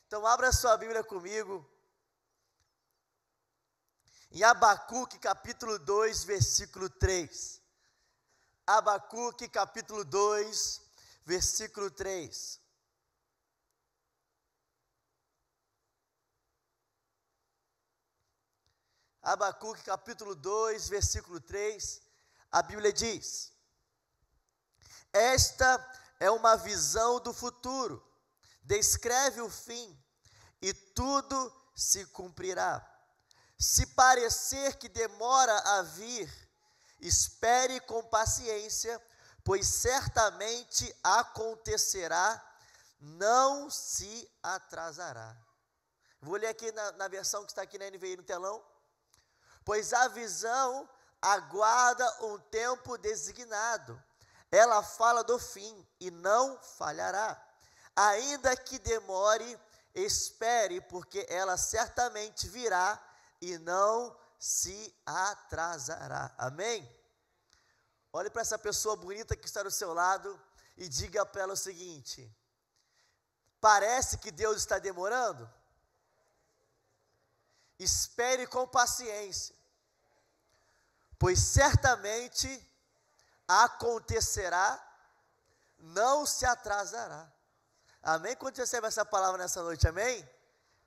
Então abra sua Bíblia comigo, em Abacuque capítulo 2, versículo 3. Abacuque capítulo 2, versículo 3. Abacuque capítulo 2, versículo 3, a Bíblia diz: esta é uma visão do futuro, descreve o fim, e tudo se cumprirá. Se parecer que demora a vir, espere com paciência, pois certamente acontecerá, não se atrasará. Vou ler aqui na versão que está aqui na NVI no telão. Pois a visão aguarda um tempo designado, ela fala do fim e não falhará. Ainda que demore, espere, porque ela certamente virá e não se atrasará. Amém? Olhe para essa pessoa bonita que está do seu lado e diga para ela o seguinte: parece que Deus está demorando? Espere com paciência, pois certamente acontecerá, não se atrasará. Amém? Quando você recebe essa palavra nessa noite, amém?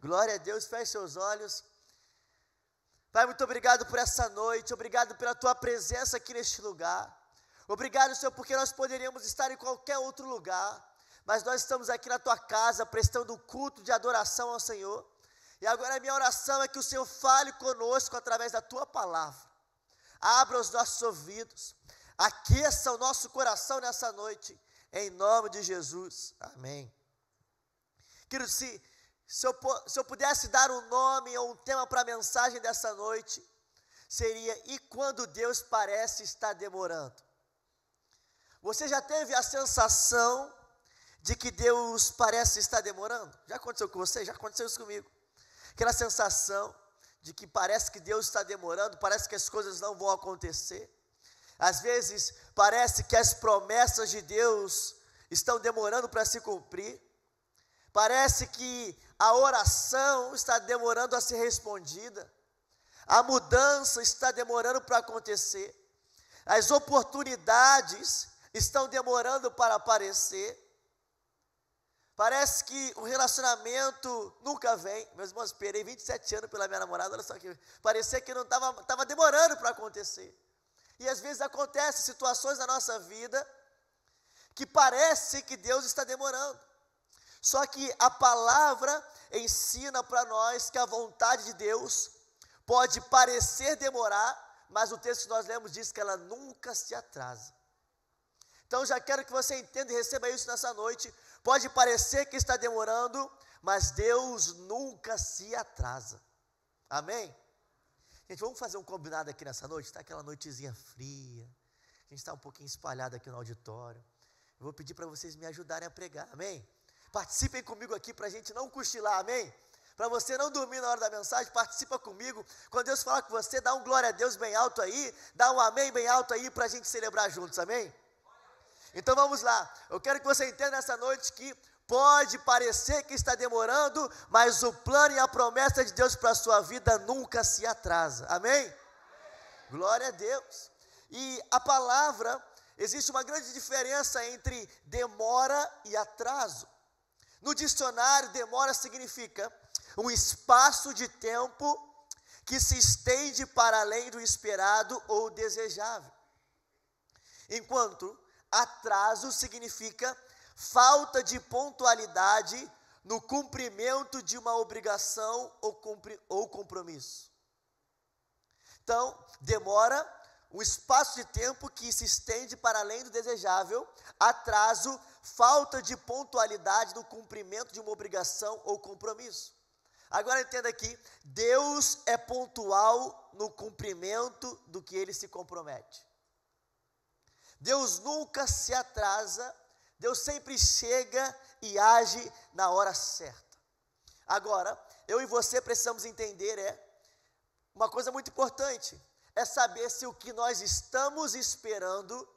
Glória a Deus, feche seus olhos. Pai, muito obrigado por essa noite, obrigado pela tua presença aqui neste lugar. Obrigado, Senhor, porque nós poderíamos estar em qualquer outro lugar, mas nós estamos aqui na tua casa, prestando culto de adoração ao Senhor. E agora a minha oração é que o Senhor fale conosco através da tua palavra. Abra os nossos ouvidos, aqueça o nosso coração nessa noite, em nome de Jesus, amém. Querido, se eu pudesse dar um nome ou um tema para a mensagem dessa noite, seria: e quando Deus parece estar demorando? Você já teve a sensação de que Deus parece estar demorando? Já aconteceu com você? Já aconteceu isso comigo. Aquela sensação de que parece que Deus está demorando, parece que as coisas não vão acontecer. Às vezes parece que as promessas de Deus estão demorando para se cumprir. Parece que a oração está demorando a ser respondida. A mudança está demorando para acontecer. As oportunidades estão demorando para aparecer. Parece que o relacionamento nunca vem. Meus irmãos, esperei 27 anos pela minha namorada, olha só que parecia que não estava demorando para acontecer. E às vezes acontecem situações na nossa vida que parece que Deus está demorando. Só que a palavra ensina para nós que a vontade de Deus pode parecer demorar, mas o texto que nós lemos diz que ela nunca se atrasa. Então já quero que você entenda e receba isso nessa noite. Pode parecer que está demorando, mas Deus nunca se atrasa. Amém? Gente, vamos fazer um combinado aqui nessa noite? Está aquela noitezinha fria, a gente está um pouquinho espalhado aqui no auditório. Eu vou pedir para vocês me ajudarem a pregar, amém? Participem comigo aqui para a gente não cochilar, amém? Para você não dormir na hora da mensagem, participa comigo. Quando Deus falar com você, dá um glória a Deus bem alto aí, dá um amém bem alto aí para a gente celebrar juntos, amém? Então vamos lá, eu quero que você entenda nessa noite que pode parecer que está demorando, mas o plano e a promessa de Deus para a sua vida nunca se atrasa, amém? Glória a Deus. E a palavra, existe uma grande diferença entre demora e atraso. No dicionário, demora significa um espaço de tempo que se estende para além do esperado ou desejável, enquanto atraso significa falta de pontualidade no cumprimento de uma obrigação ou compromisso. Então, demora, um espaço de tempo que se estende para além do desejável. Atraso, falta de pontualidade no cumprimento de uma obrigação ou compromisso. Agora entenda aqui, Deus é pontual no cumprimento do que Ele se compromete. Deus nunca se atrasa, Deus sempre chega e age na hora certa. Agora, eu e você precisamos entender uma coisa muito importante, é saber se o que nós estamos esperando,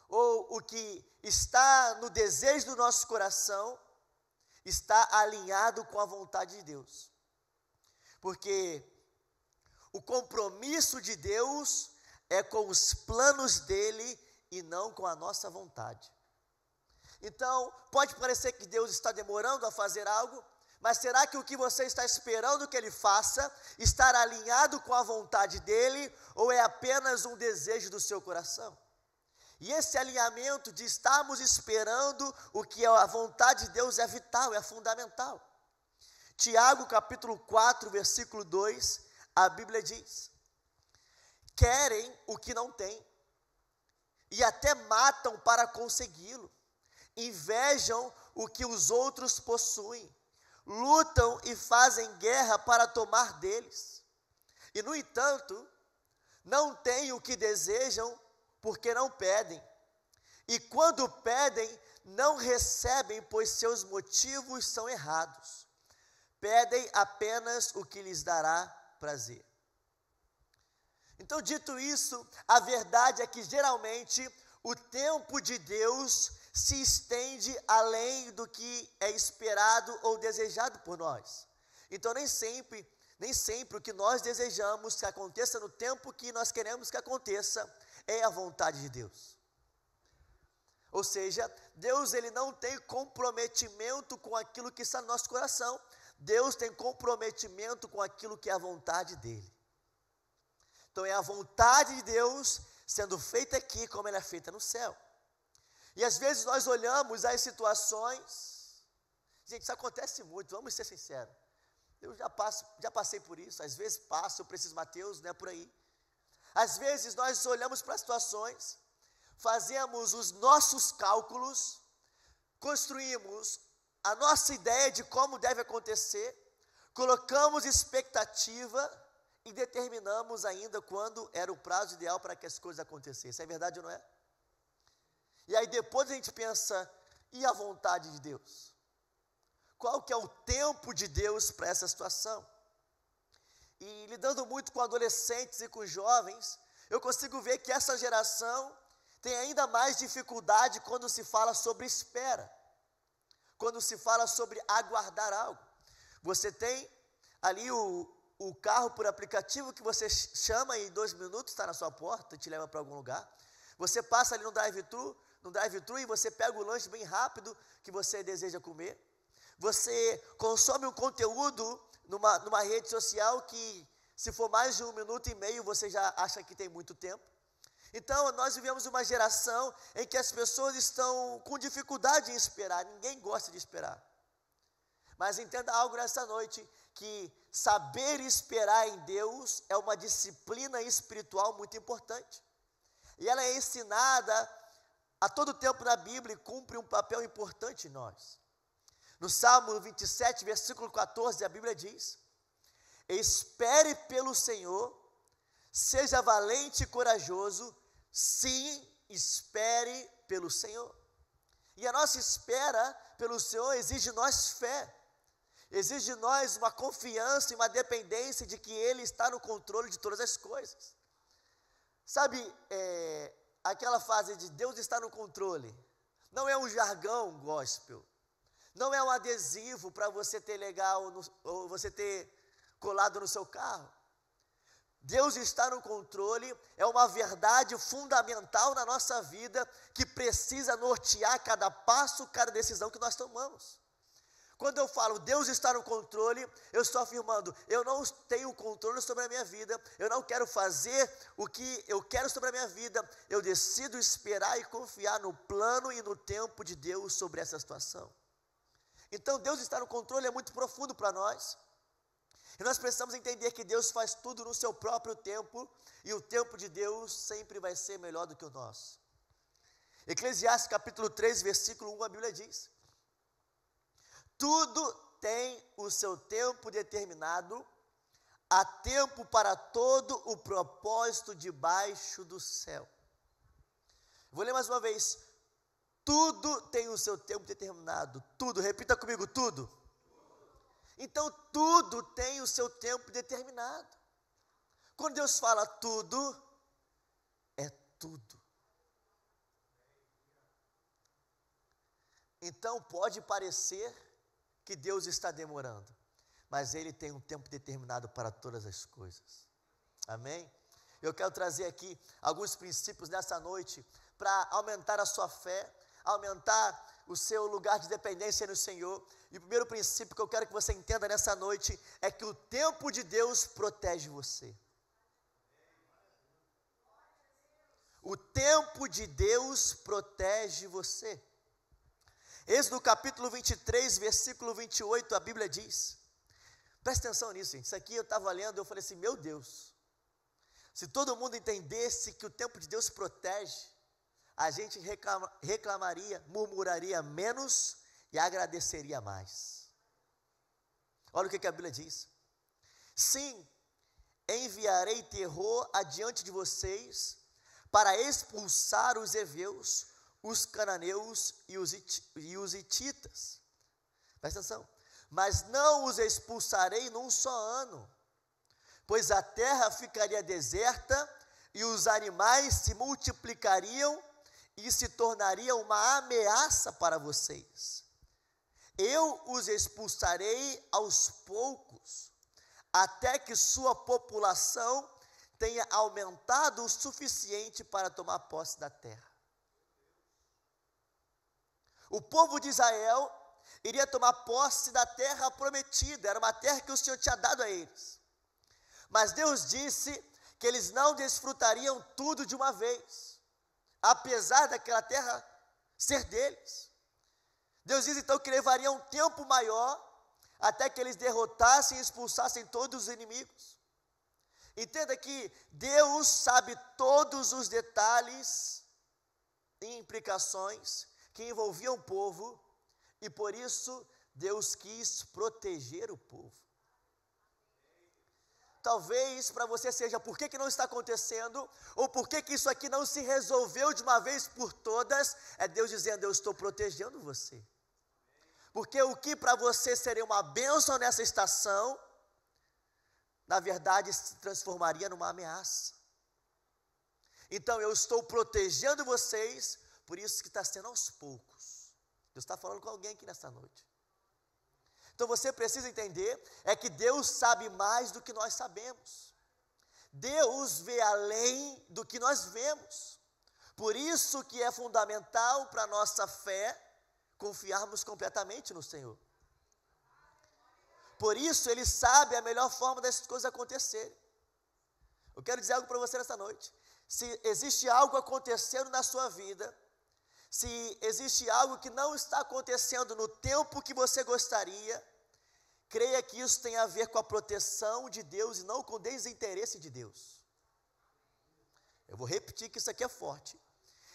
ou o que está no desejo do nosso coração, está alinhado com a vontade de Deus. Porque o compromisso de Deus é com os planos dele e não com a nossa vontade. Então, pode parecer que Deus está demorando a fazer algo, mas será que o que você está esperando que ele faça está alinhado com a vontade dele ou é apenas um desejo do seu coração? E esse alinhamento de estarmos esperando o que é a vontade de Deus é vital, é fundamental. Tiago capítulo 4, versículo 2, a Bíblia diz: querem o que não têm, e até matam para consegui-lo, invejam o que os outros possuem, lutam e fazem guerra para tomar deles, e no entanto, não têm o que desejam, porque não pedem, e quando pedem, não recebem, pois seus motivos são errados, pedem apenas o que lhes dará prazer. Então, dito isso, a verdade é que geralmente o tempo de Deus se estende além do que é esperado ou desejado por nós. Então, nem sempre o que nós desejamos que aconteça no tempo que nós queremos que aconteça é a vontade de Deus. Ou seja, Deus ele não tem comprometimento com aquilo que está no nosso coração. Deus tem comprometimento com aquilo que é a vontade dele. Então é a vontade de Deus sendo feita aqui como ela é feita no céu. E às vezes nós olhamos as situações, gente, isso acontece muito, vamos ser sinceros. Eu já passei por isso, às vezes passo, eu preciso Mateus, não é por aí. Às vezes nós olhamos para as situações, fazemos os nossos cálculos, construímos a nossa ideia de como deve acontecer, colocamos expectativa e determinamos ainda quando era o prazo ideal para que as coisas acontecessem. É verdade ou não é? E aí depois a gente pensa, e a vontade de Deus? Qual que é o tempo de Deus para essa situação? E lidando muito com adolescentes e com jovens, eu consigo ver que essa geração tem ainda mais dificuldade quando se fala sobre espera, quando se fala sobre aguardar algo. Você tem ali o carro por aplicativo que você chama e em 2 minutos está na sua porta e te leva para algum lugar. Você passa ali no drive-thru e você pega o lanche bem rápido que você deseja comer. Você consome um conteúdo numa rede social que, se for mais de 1 minuto e meio, você já acha que tem muito tempo. Então, nós vivemos uma geração em que as pessoas estão com dificuldade em esperar, ninguém gosta de esperar. Mas entenda algo nessa noite, que saber esperar em Deus é uma disciplina espiritual muito importante. E ela é ensinada a todo tempo na Bíblia e cumpre um papel importante em nós. No Salmo 27, versículo 14, a Bíblia diz: espere pelo Senhor, seja valente e corajoso, sim, espere pelo Senhor. E a nossa espera pelo Senhor exige de nós fé, exige de nós uma confiança e uma dependência de que Ele está no controle de todas as coisas. Sabe, aquela frase de Deus está no controle, não é um jargão gospel, não é um adesivo para você ter legal, ou você ter colado no seu carro. Deus está no controle, é uma verdade fundamental na nossa vida, que precisa nortear cada passo, cada decisão que nós tomamos. Quando eu falo Deus está no controle, eu estou afirmando, eu não tenho controle sobre a minha vida, eu não quero fazer o que eu quero sobre a minha vida, eu decido esperar e confiar no plano e no tempo de Deus sobre essa situação. Então Deus está no controle é muito profundo para nós, e nós precisamos entender que Deus faz tudo no seu próprio tempo, e o tempo de Deus sempre vai ser melhor do que o nosso. Eclesiastes capítulo 3, versículo 1, a Bíblia diz: tudo tem o seu tempo determinado, há tempo para todo o propósito debaixo do céu. Vou ler mais uma vez. Tudo tem o seu tempo determinado. Tudo, repita comigo, tudo. Então, tudo tem o seu tempo determinado. Quando Deus fala tudo, é tudo. Então, pode parecer que Deus está demorando, mas Ele tem um tempo determinado para todas as coisas. Amém? Eu quero trazer aqui alguns princípios nessa noite para aumentar a sua fé, aumentar o seu lugar de dependência no Senhor. E o primeiro princípio que eu quero que você entenda nessa noite é que o tempo de Deus protege você. O tempo de Deus protege você. Êxodo capítulo 23, versículo 28, a Bíblia diz, presta atenção nisso, gente. Isso aqui eu estava lendo, eu falei assim, meu Deus, se todo mundo entendesse que o tempo de Deus protege, a gente reclamaria, murmuraria menos e agradeceria mais. Olha o que a Bíblia diz. Sim, enviarei terror adiante de vocês para expulsar os heveus, os cananeus e os hititas. Presta atenção. Mas não os expulsarei num só ano, pois a terra ficaria deserta e os animais se multiplicariam e se tornaria uma ameaça para vocês. Eu os expulsarei aos poucos, até que sua população tenha aumentado o suficiente para tomar posse da terra. O povo de Israel iria tomar posse da terra prometida, era uma terra que o Senhor tinha dado a eles. Mas Deus disse que eles não desfrutariam tudo de uma vez, apesar daquela terra ser deles. Deus diz então que levaria um tempo maior até que eles derrotassem e expulsassem todos os inimigos. Entenda que Deus sabe todos os detalhes e implicações que envolviam o povo, e por isso Deus quis proteger o povo. Talvez para você seja, por que não está acontecendo? Ou por que isso aqui não se resolveu de uma vez por todas? É Deus dizendo, eu estou protegendo você. Porque o que para você seria uma bênção nessa estação, na verdade se transformaria numa ameaça. Então eu estou protegendo vocês, por isso que está sendo aos poucos. Deus está falando com alguém aqui nessa noite. Então você precisa entender, é que Deus sabe mais do que nós sabemos. Deus vê além do que nós vemos. Por isso que é fundamental para a nossa fé, confiarmos completamente no Senhor. Por isso Ele sabe a melhor forma dessas coisas acontecerem. Eu quero dizer algo para você nessa noite. Se existe algo acontecendo na sua vida, se existe algo que não está acontecendo no tempo que você gostaria, creia que isso tem a ver com a proteção de Deus e não com o desinteresse de Deus. Eu vou repetir que isso aqui é forte.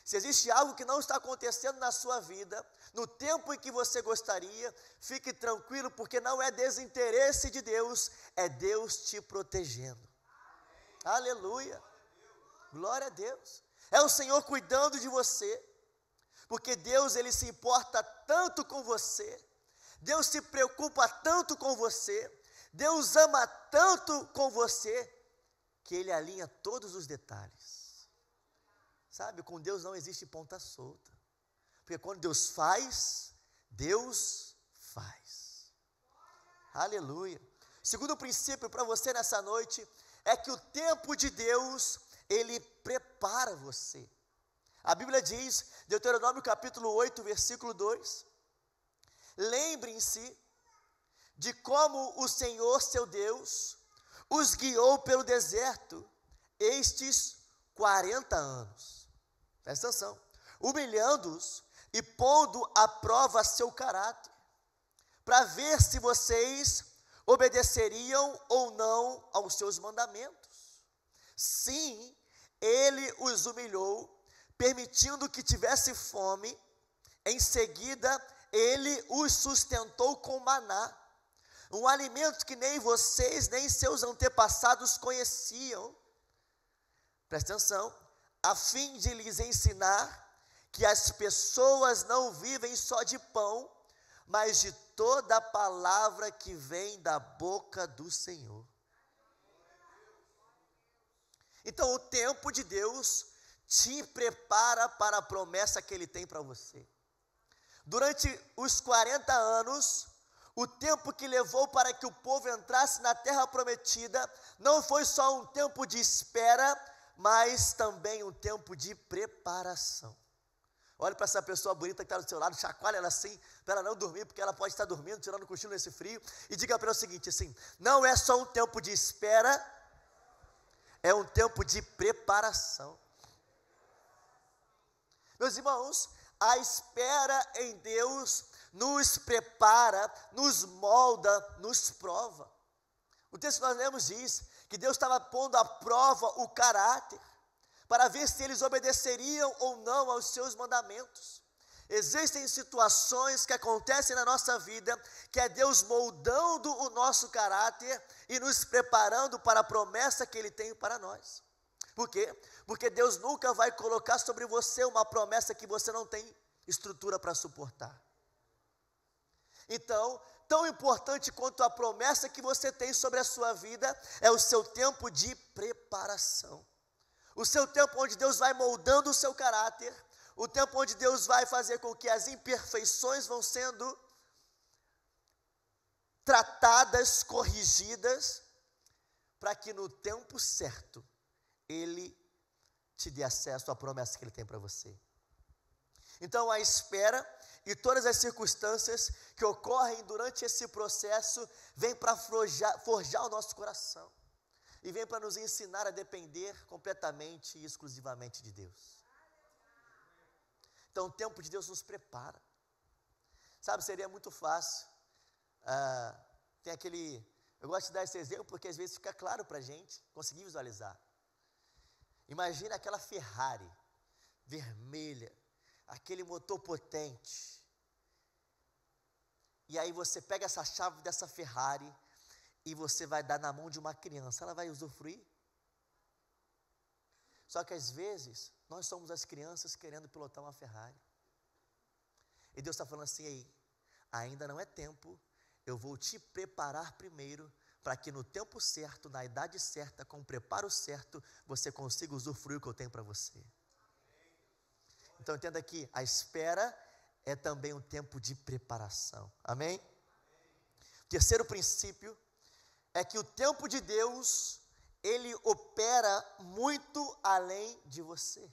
Se existe algo que não está acontecendo na sua vida, no tempo em que você gostaria, fique tranquilo, porque não é desinteresse de Deus, é Deus te protegendo. Aleluia, glória a Deus. É o Senhor cuidando de você, porque Deus, Ele se importa tanto com você, Deus se preocupa tanto com você, Deus ama tanto com você, que Ele alinha todos os detalhes. Sabe, com Deus não existe ponta solta, porque quando Deus faz, Deus faz. Aleluia. Segundo princípio para você nessa noite, é que o tempo de Deus, Ele prepara você. A Bíblia diz, Deuteronômio capítulo 8, versículo 2, lembrem-se de como o Senhor seu Deus os guiou pelo deserto estes 40 anos. Presta atenção. Humilhando-os e pondo à prova seu caráter, para ver se vocês obedeceriam ou não aos seus mandamentos. Sim, Ele os humilhou, permitindo que tivesse fome. Em seguida, Ele os sustentou com maná, um alimento que nem vocês, nem seus antepassados conheciam. Presta atenção, a fim de lhes ensinar que as pessoas não vivem só de pão, mas de toda a palavra que vem da boca do Senhor. Então o tempo de Deus te prepara para a promessa que Ele tem para você. Durante os 40 anos, O tempo que levou para que o povo entrasse na terra prometida não foi só um tempo de espera, mas também um tempo de preparação. Olhe para essa pessoa bonita que está do seu lado, chacoalha ela assim, para ela não dormir, porque ela pode estar dormindo, tirando o cochilo nesse frio, e diga para ela o seguinte, assim, não é só um tempo de espera, é um tempo de preparação. Meus irmãos, a espera em Deus nos prepara, nos molda, nos prova. O texto que nós lemos diz que Deus estava pondo à prova o caráter, para ver se eles obedeceriam ou não aos seus mandamentos. Existem situações que acontecem na nossa vida, que é Deus moldando o nosso caráter e nos preparando para a promessa que Ele tem para nós. Por quê? Porque Deus nunca vai colocar sobre você uma promessa que você não tem estrutura para suportar. Então, tão importante quanto a promessa que você tem sobre a sua vida, é o seu tempo de preparação. O seu tempo onde Deus vai moldando o seu caráter, o tempo onde Deus vai fazer com que as imperfeições vão sendo tratadas, corrigidas, para que no tempo certo, Ele te dê acesso à promessa que Ele tem para você. Então a espera e todas as circunstâncias que ocorrem durante esse processo, vêm para forjar o nosso coração. E vem para nos ensinar a depender completamente e exclusivamente de Deus. Então o tempo de Deus nos prepara. Sabe, seria muito fácil. Tem aquele... Eu gosto de dar esse exemplo porque às vezes fica claro para a gente conseguir visualizar. Imagina aquela Ferrari vermelha, aquele motor potente. E aí você pega essa chave dessa Ferrari e você vai dar na mão de uma criança, ela vai usufruir? Só que às vezes, nós somos as crianças querendo pilotar uma Ferrari. E Deus está falando assim, aí, ainda não é tempo, eu vou te preparar primeiro, para que no tempo certo, na idade certa, com o preparo certo, você consiga usufruir o que eu tenho para você. Então entenda aqui, a espera é também um tempo de preparação, amém? Terceiro princípio, é que o tempo de Deus, Ele opera muito além de você.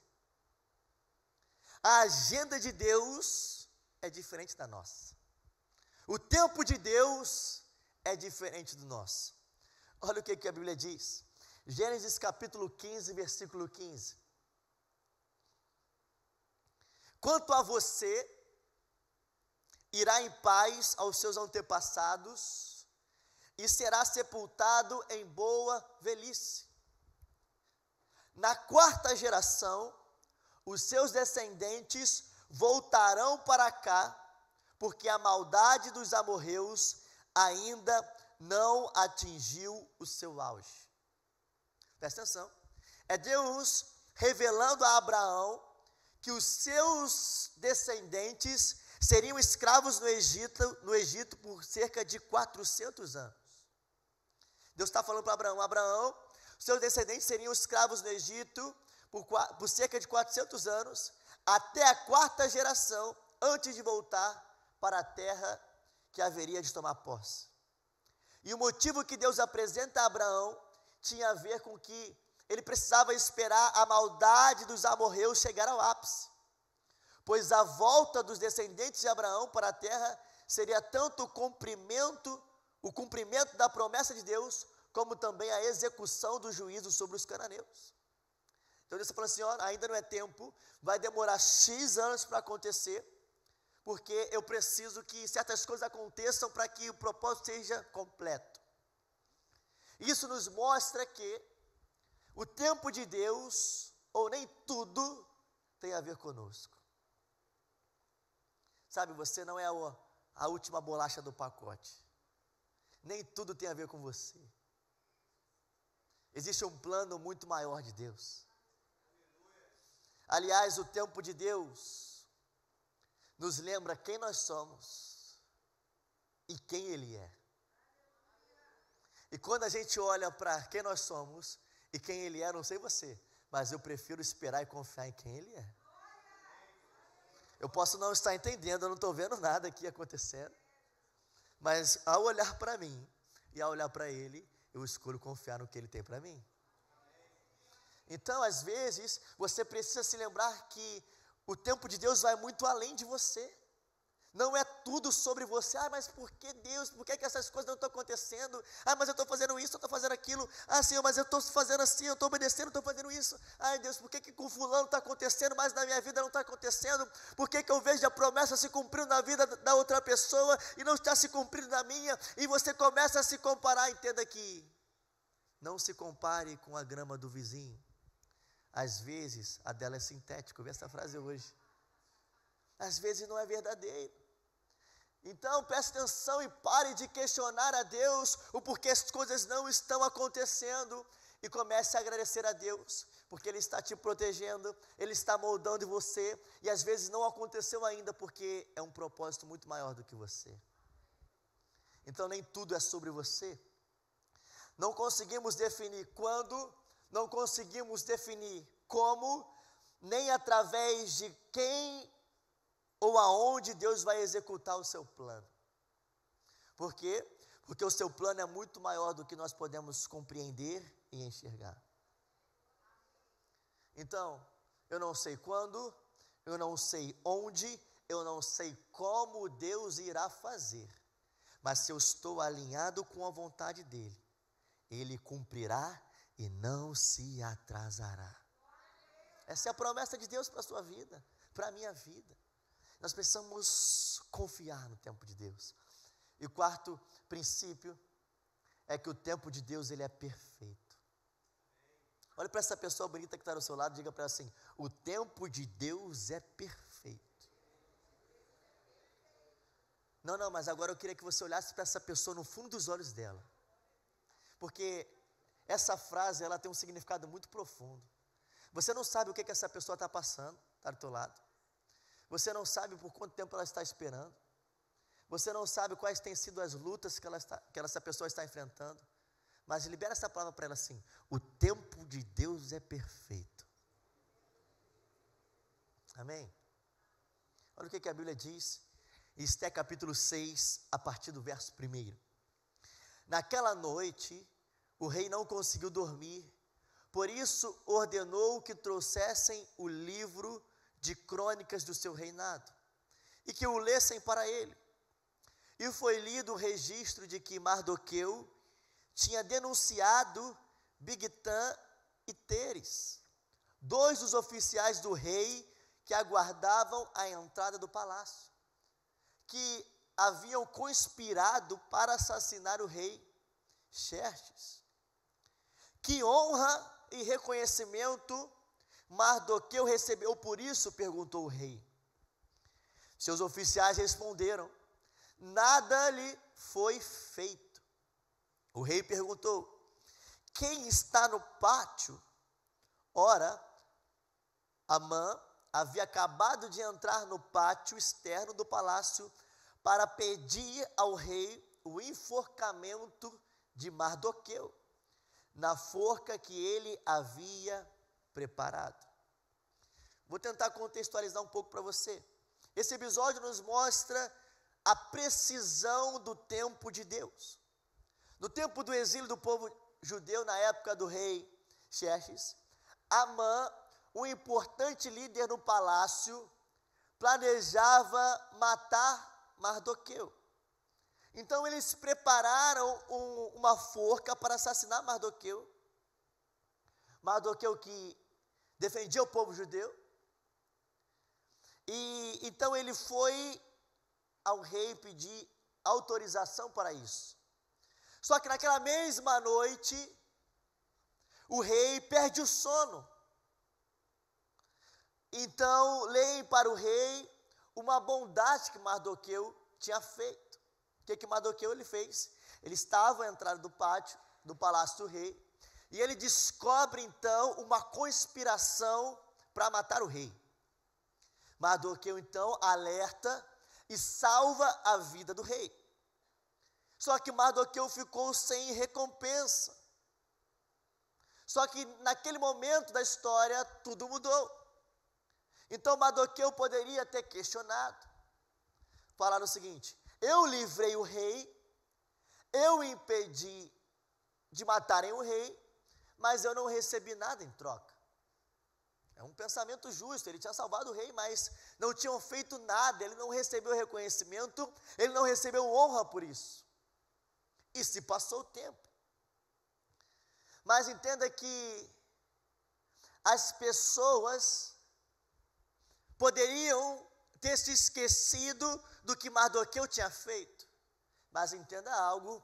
A agenda de Deus é diferente da nossa. O tempo de Deus é diferente do nosso. Olha o que a Bíblia diz. Gênesis capítulo 15, versículo 15. Quanto a você, irá em paz aos seus antepassados, e será sepultado em boa velhice. Na quarta geração, os seus descendentes voltarão para cá, porque a maldade dos amorreus ainda não atingiu o seu auge. Presta atenção. É Deus revelando a Abraão que os seus descendentes seriam escravos no Egito por cerca de 400 anos. Deus está falando para Abraão, Abraão, seus descendentes seriam escravos no Egito por cerca de 400 anos, até a quarta geração, antes de voltar para a terra que haveria de tomar posse. E o motivo que Deus apresenta a Abraão tinha a ver com que ele precisava esperar a maldade dos amorreus chegar ao ápice, pois a volta dos descendentes de Abraão para a terra seria tanto o cumprimento da promessa de Deus, como também a execução do juízo sobre os cananeus. Então Deus está falando assim, ó, ainda não é tempo, vai demorar X anos para acontecer, porque eu preciso que certas coisas aconteçam para que o propósito seja completo. Isso nos mostra que o tempo de Deus, ou nem tudo, tem a ver conosco. Sabe, você não é a última bolacha do pacote. Nem tudo tem a ver com você. Existe um plano muito maior de Deus. Aliás, o tempo de Deus nos lembra quem nós somos e quem Ele é. E quando a gente olha para quem nós somos e quem Ele é, não sei você, mas eu prefiro esperar e confiar em quem Ele é. Eu posso não estar entendendo, eu não estou vendo nada aqui acontecendo. Mas ao olhar para mim e ao olhar para ele, eu escolho confiar no que ele tem para mim. Então, às vezes, você precisa se lembrar que o tempo de Deus vai muito além de você. Não é tudo sobre você. Mas por que Deus? Por que essas coisas não estão acontecendo? Mas eu estou fazendo isso, eu estou fazendo aquilo. Senhor, mas eu estou fazendo assim, eu estou obedecendo, estou fazendo isso. Deus, por que com fulano está acontecendo, mas na minha vida não está acontecendo? Por que eu vejo a promessa se cumprindo na vida da outra pessoa e não está se cumprindo na minha? E você começa a se comparar. Entenda que não se compare com a grama do vizinho. Às vezes, a dela é sintética. Eu vi essa frase hoje. Às vezes não é verdadeiro. Então preste atenção e pare de questionar a Deus o porquê as coisas não estão acontecendo e comece a agradecer a Deus, porque Ele está te protegendo, Ele está moldando você e às vezes não aconteceu ainda porque é um propósito muito maior do que você. Então nem tudo é sobre você. Não conseguimos definir quando, não conseguimos definir como, nem através de quem ou aonde Deus vai executar o seu plano. Por quê? Porque o seu plano é muito maior do que nós podemos compreender e enxergar. Então, eu não sei quando, eu não sei onde, eu não sei como Deus irá fazer, mas se eu estou alinhado com a vontade dEle, Ele cumprirá e não se atrasará. Essa é a promessa de Deus para a sua vida, para a minha vida. Nós precisamos confiar no tempo de Deus. E o quarto princípio é que o tempo de Deus, ele é perfeito. Olha para essa pessoa bonita que está do seu lado, diga para ela assim: o tempo de Deus é perfeito. Não, mas agora eu queria que você olhasse para essa pessoa no fundo dos olhos dela. Porque essa frase, ela tem um significado muito profundo. Você não sabe o que essa pessoa está passando, está do teu lado. Você não sabe por quanto tempo ela está esperando. Você não sabe quais têm sido as lutas que essa pessoa está enfrentando. Mas libera essa palavra para ela assim: o tempo de Deus é perfeito. Amém? Olha o que a Bíblia diz. Esté capítulo 6, a partir do verso 1. Naquela noite, o rei não conseguiu dormir. Por isso ordenou que trouxessem o livro de crônicas do seu reinado, e que o lessem para ele. E foi lido o registro de que Mardoqueu tinha denunciado Bigtã e Teres, 2 dos oficiais do rei que aguardavam a entrada do palácio, que haviam conspirado para assassinar o rei Xerxes. Que honra e reconhecimento Mardoqueu recebeu por isso? Perguntou o rei. Seus oficiais responderam: nada lhe foi feito. O rei perguntou: quem está no pátio? Ora, Amã havia acabado de entrar no pátio externo do palácio para pedir ao rei o enforcamento de Mardoqueu, na forca que ele havia preparado. Vou tentar contextualizar um pouco para você. Esse episódio nos mostra a precisão do tempo de Deus. No tempo do exílio do povo judeu, na época do rei Xerxes, Amã, um importante líder no palácio, planejava matar Mardoqueu. Então eles prepararam uma forca para assassinar Mardoqueu. Mardoqueu que defendia o povo judeu. E então ele foi ao rei pedir autorização para isso. Só que naquela mesma noite, o rei perde o sono. Então leem para o rei uma bondade que Mardoqueu tinha feito. O que Mardoqueu ele fez? Ele estava à entrada do pátio, do palácio do rei, e ele descobre então uma conspiração para matar o rei. Mardoqueu então alerta e salva a vida do rei. Só que Mardoqueu ficou sem recompensa. Só que naquele momento da história tudo mudou. Então Mardoqueu poderia ter questionado, falar o seguinte: eu livrei o rei, eu impedi de matarem o rei, mas eu não recebi nada em troca. É um pensamento justo, ele tinha salvado o rei, mas não tinham feito nada, ele não recebeu reconhecimento, ele não recebeu honra por isso. E se passou o tempo. Mas entenda que as pessoas poderiam ter se esquecido do que Mardoqueu tinha feito. Mas entenda algo,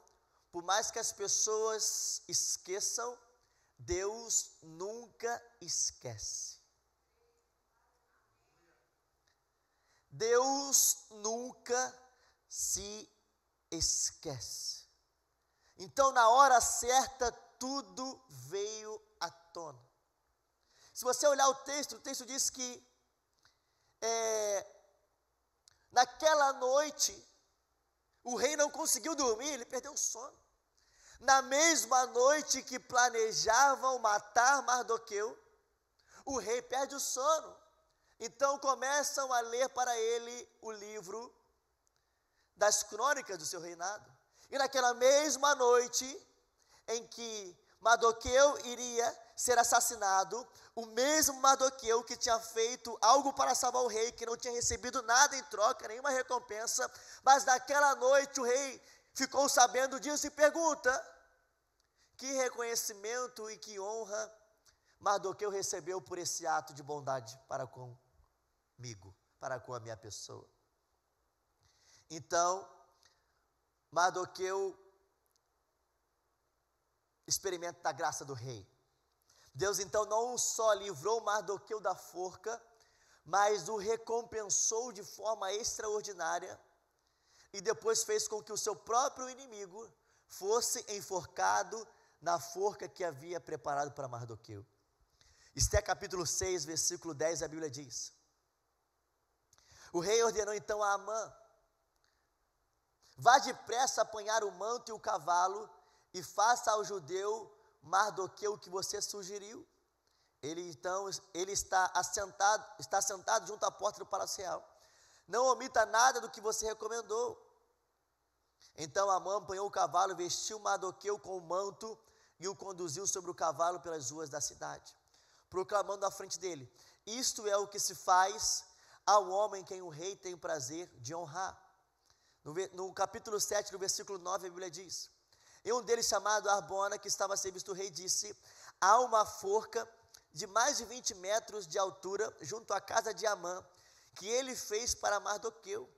por mais que as pessoas esqueçam, Deus nunca esquece. Deus nunca se esquece. Então, na hora certa, tudo veio à tona. Se você olhar o texto diz que naquela noite, o rei não conseguiu dormir, ele perdeu o sono. Na mesma noite que planejavam matar Mardoqueu, o rei perde o sono. Então começam a ler para ele o livro das crônicas do seu reinado. E naquela mesma noite em que Mardoqueu iria ser assassinado, o mesmo Mardoqueu que tinha feito algo para salvar o rei, que não tinha recebido nada em troca, nenhuma recompensa, mas naquela noite o rei ficou sabendo disso e pergunta: que reconhecimento e que honra Mardoqueu recebeu por esse ato de bondade para comigo, para com a minha pessoa? Então, Mardoqueu experimenta da graça do rei. Deus então não só livrou Mardoqueu da forca, mas o recompensou de forma extraordinária e depois fez com que o seu próprio inimigo fosse enforcado na forca que havia preparado para Mardoqueu. Esté capítulo 6, versículo 10, a Bíblia diz: o rei ordenou então a Amã: vá depressa apanhar o manto e o cavalo e faça ao judeu Mardoqueu o que você sugeriu. Ele está sentado junto à porta do palácio real. Não omita nada do que você recomendou. Então Amã apanhou o cavalo, vestiu Mardoqueu com o manto e o conduziu sobre o cavalo pelas ruas da cidade, proclamando à frente dele: isto é o que se faz ao homem quem o rei tem o prazer de honrar. No capítulo 7, no versículo 9, a Bíblia diz: e um deles, chamado Arbona, que estava a serviço do rei, disse: há uma forca de mais de 20 metros de altura junto à casa de Amã, que ele fez para Mardoqueu,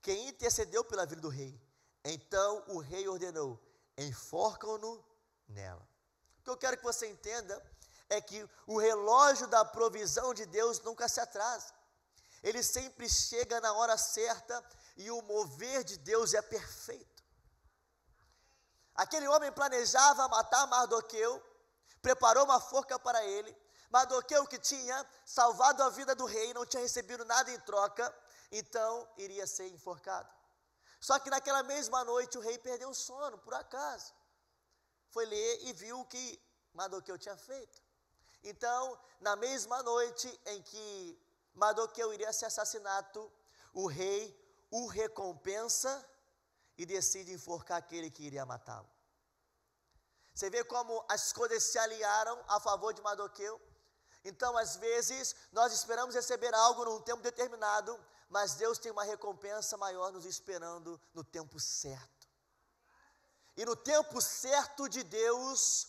que intercedeu pela vida do rei. Então o rei ordenou: enforcam-no nela. O que eu quero que você entenda é que o relógio da provisão de Deus nunca se atrasa. Ele sempre chega na hora certa e o mover de Deus é perfeito. Aquele homem planejava matar Mardoqueu, preparou uma forca para ele. Mardoqueu, que tinha salvado a vida do rei, não tinha recebido nada em troca, então iria ser enforcado. Só que naquela mesma noite o rei perdeu o sono, por acaso. Foi ler e viu o que Mardoqueu tinha feito. Então, na mesma noite em que Mardoqueu iria ser assassinado, o rei o recompensa e decide enforcar aquele que iria matá-lo. Você vê como as coisas se alinharam a favor de Mardoqueu? Então, às vezes, nós esperamos receber algo num tempo determinado, mas Deus tem uma recompensa maior nos esperando no tempo certo. E no tempo certo de Deus,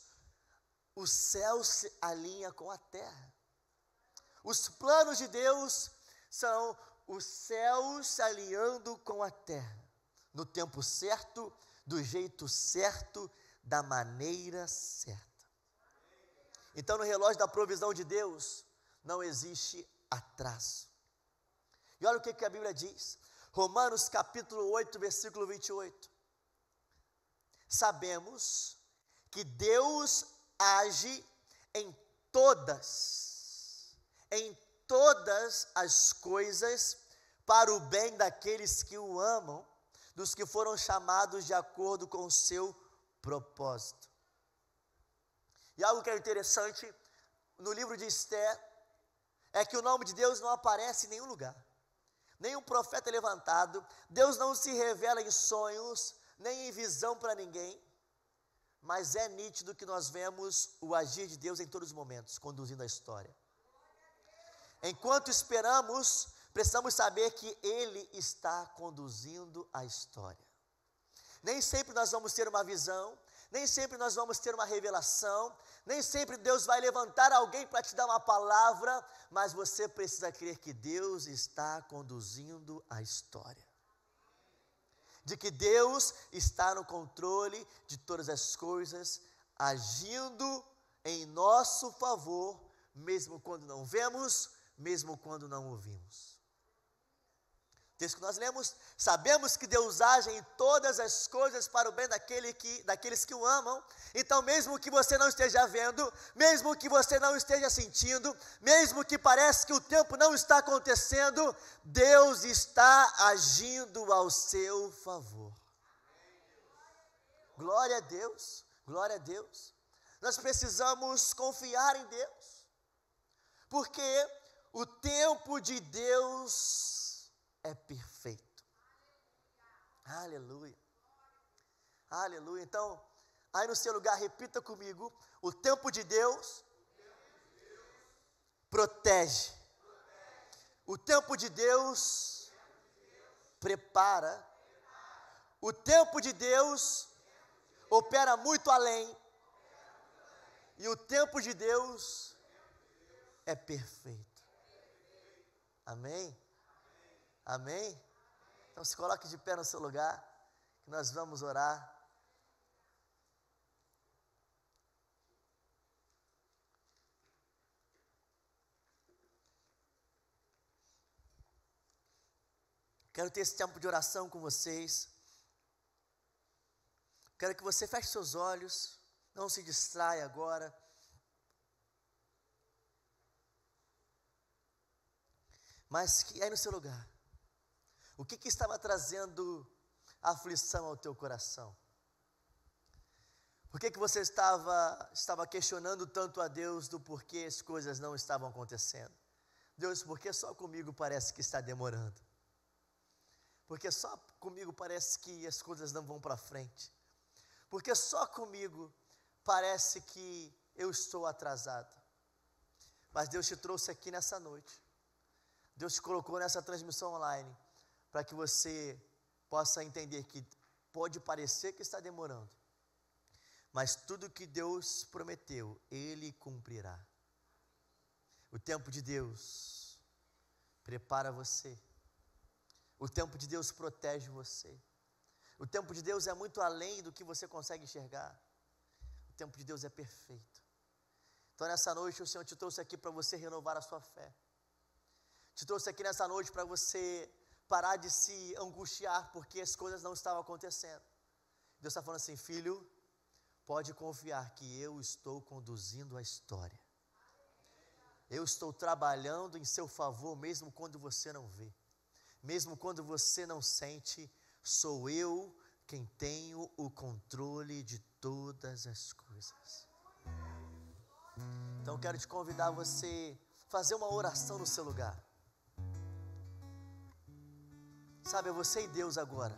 o céu se alinha com a terra. Os planos de Deus são os céus se alinhando com a terra. No tempo certo, do jeito certo, da maneira certa. Então, no relógio da provisão de Deus, não existe atraso. E olha o que a Bíblia diz. Romanos capítulo 8, versículo 28. Sabemos que Deus age em todas as coisas para o bem daqueles que o amam, dos que foram chamados de acordo com o seu propósito. E algo que é interessante no livro de Esté é que o nome de Deus não aparece em nenhum lugar, nenhum profeta é levantado, Deus não se revela em sonhos, nem em visão para ninguém, mas é nítido que nós vemos o agir de Deus em todos os momentos, conduzindo a história. Enquanto esperamos, precisamos saber que Ele está conduzindo a história. Nem sempre nós vamos ter uma visão, nem sempre nós vamos ter uma revelação, nem sempre Deus vai levantar alguém para te dar uma palavra, mas você precisa crer que Deus está conduzindo a história. De que Deus está no controle de todas as coisas, agindo em nosso favor, mesmo quando não vemos, mesmo quando não ouvimos. O texto que nós lemos: sabemos que Deus age em todas as coisas para o bem daqueles que o amam. Então, mesmo que você não esteja vendo, mesmo que você não esteja sentindo, mesmo que pareça que o tempo não está acontecendo, Deus está agindo ao seu favor. Glória a Deus, glória a Deus. Nós precisamos confiar em Deus, porque o tempo de Deus é perfeito. Aleluia. Aleluia. Então, aí no seu lugar, repita comigo: o tempo de Deus protege. O tempo de Deus prepara. O tempo de Deus opera muito além. E o tempo de Deus é perfeito. Amém? Amém? Então se coloque de pé no seu lugar, que nós vamos orar. Quero ter esse tempo de oração com vocês. Quero que você feche seus olhos, não se distraia agora. Mas que aí no seu lugar, o que estava trazendo aflição ao teu coração? Por que você estava questionando tanto a Deus do porquê as coisas não estavam acontecendo? Deus, porque só comigo parece que está demorando? Porque só comigo parece que as coisas não vão para frente? Porque só comigo parece que eu estou atrasado? Mas Deus te trouxe aqui nessa noite. Deus te colocou nessa transmissão online para que você possa entender que pode parecer que está demorando, mas tudo que Deus prometeu, Ele cumprirá. O tempo de Deus prepara você. O tempo de Deus protege você. O tempo de Deus é muito além do que você consegue enxergar. O tempo de Deus é perfeito. Então nessa noite o Senhor te trouxe aqui para você renovar a sua fé. Te trouxe aqui nessa noite para você parar de se angustiar porque as coisas não estavam acontecendo. Deus está falando assim: filho, pode confiar que eu estou conduzindo a história. Eu estou trabalhando em seu favor mesmo quando você não vê. Mesmo quando você não sente, sou eu quem tenho o controle de todas as coisas. Então eu quero te convidar a você fazer uma oração no seu lugar. Sabe, é você e Deus agora.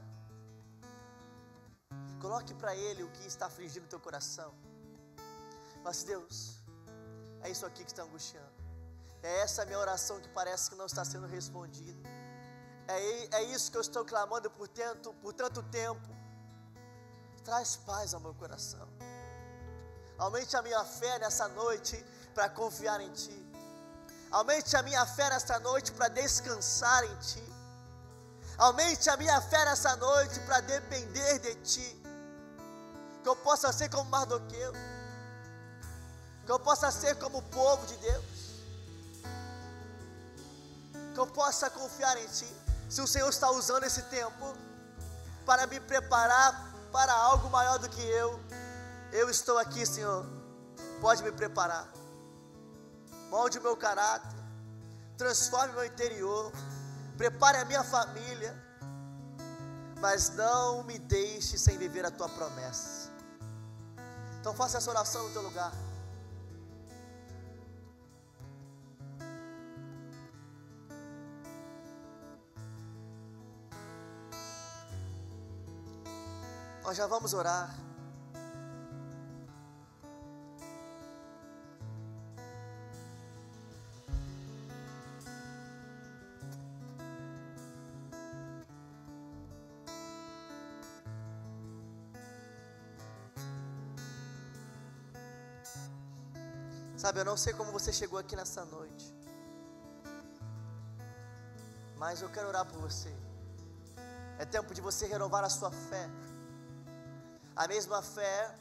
Coloque para Ele o que está afligindo o teu coração. Mas Deus, é isso aqui que está angustiando. É essa minha oração que parece que não está sendo respondida. É isso que eu estou clamando por tanto tempo. Traz paz ao meu coração. Aumente a minha fé nessa noite para confiar em Ti. Aumente a minha fé nessa noite para descansar em Ti. Aumente a minha fé nessa noite para depender de Ti. Que eu possa ser como Mardoqueu. Que eu possa ser como o povo de Deus. Que eu possa confiar em Ti. Se o Senhor está usando esse tempo para me preparar para algo maior do que eu estou aqui, Senhor. Pode me preparar. Molde o meu caráter. Transforme o meu interior. Prepare a minha família, mas não me deixe sem viver a Tua promessa. Então faça essa oração no teu lugar. Nós já vamos orar. Sabe, eu não sei como você chegou aqui nessa noite, mas eu quero orar por você. É tempo de você renovar a sua fé. A mesma fé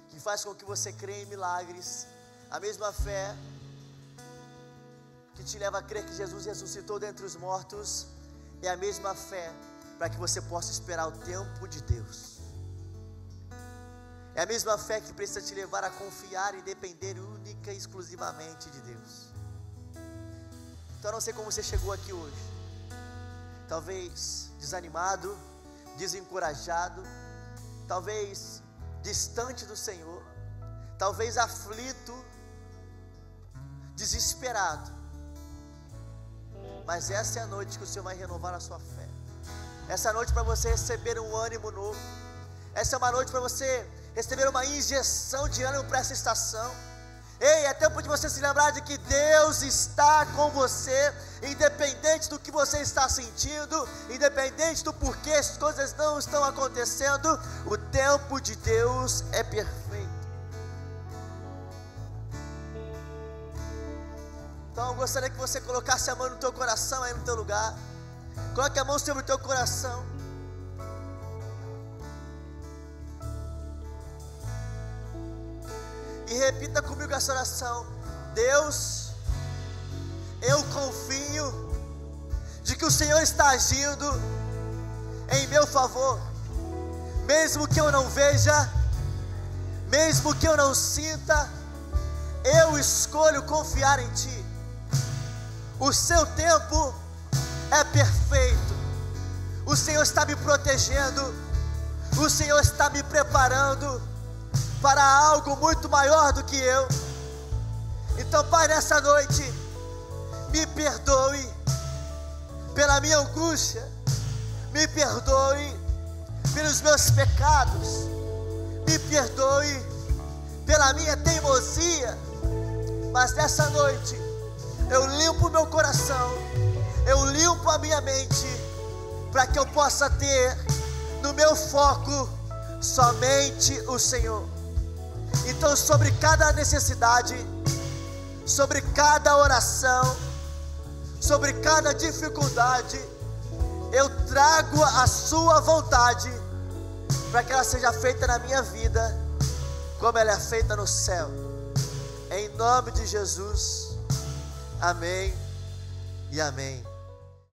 que faz com que você creia em milagres. A mesma fé que te leva a crer que Jesus ressuscitou dentre os mortos. É a mesma fé para que você possa esperar o tempo de Deus. É a mesma fé que precisa te levar a confiar e depender única e exclusivamente de Deus. Então eu não sei como você chegou aqui hoje. Talvez desanimado, desencorajado, talvez distante do Senhor, talvez aflito, desesperado. Mas essa é a noite que o Senhor vai renovar a sua fé. Essa é a noite para você receber um ânimo novo. Essa é uma noite para você receber uma injeção de ânimo para essa estação. Ei, é tempo de você se lembrar de que Deus está com você, independente do que você está sentindo, independente do porquê as coisas não estão acontecendo. O tempo de Deus é perfeito. Então eu gostaria que você colocasse a mão no teu coração, aí no teu lugar. Coloque a mão sobre o teu coração. E repita comigo essa oração: Deus, eu confio de que o Senhor está agindo em meu favor, mesmo que eu não veja, mesmo que eu não sinta, eu escolho confiar em Ti. O Seu tempo é perfeito. O Senhor está me protegendo, o Senhor está me preparando para algo muito maior do que eu. Então, Pai, nessa noite, me perdoe pela minha angústia, me perdoe pelos meus pecados, me perdoe pela minha teimosia, mas nessa noite, eu limpo meu coração, eu limpo a minha mente, para que eu possa ter no meu foco somente o Senhor. Então, sobre cada necessidade, sobre cada oração, sobre cada dificuldade, eu trago a Sua vontade, para que ela seja feita na minha vida, como ela é feita no céu. Em nome de Jesus, amém e amém.